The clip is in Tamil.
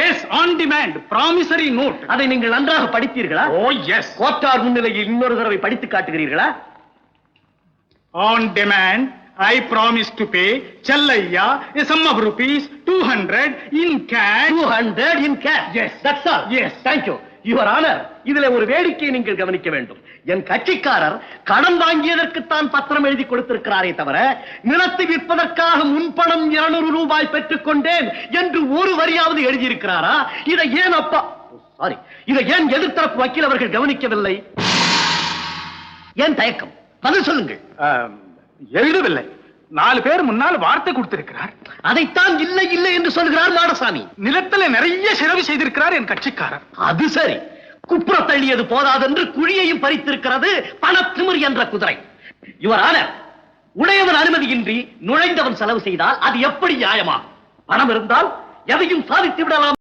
S, on demand promissory note. அதை நீங்கள் நன்றாக படித்தீர்களா? ஓ எஸ். கோட்டார் முன்னிலையில் இன்னொரு தடவை படித்து காட்டுகிறீர்களா? On demand, I promise to pay Challaiya a sum of rupees 200 in cash. 200 in cash. Yes. That's all. Yes. Thank you. Your Honor, இதிலே ஒரு வேடிக்கையை நீங்கள் கவனிக்க வேண்டும். என் கட்சிக்காரர் கடன் வாங்கியதற்குத்தான் பத்திரம் எழுதி கொடுத்திருக்கிறாரே தவிர நிலத்தை விற்பதற்காக முன்பணம் 200 ரூபாய் பெற்றுக் கொண்டேன் என்று ஒரு வரியாவது எழுதியிருக்கிறாரா? இதை ஏன் இதை ஏன் எதிர்த்தரப்பு வக்கீல் அவர்கள் கவனிக்கவில்லை? ஏன் தயக்கம்? பதில் சொல்லுங்கள். எழுதவில்லை. 4 பேர் முன்னால் வார்த்தை கொடுத்திருக்கிறார். அதைத்தான் இல்லை இல்லை என்று சொல்கிறார் மாடசாமி. நிலத்தில் நிறைய செலவு செய்திருக்கிறார் என் கட்சிக்காரர். அது சரி, குப்புற தள்ளியது போதாதென்று குழியையும் பறித்திருக்கிறது பணத்திமிர் என்ற குதிரை. யுவர் ஆனர், உடையவன் அனுமதியின்றி நுழைந்தவன் செலவு செய்தால் அது எப்படி நியாயமா? பணம் இருந்தால் எதையும் சாதித்து விடலாம்.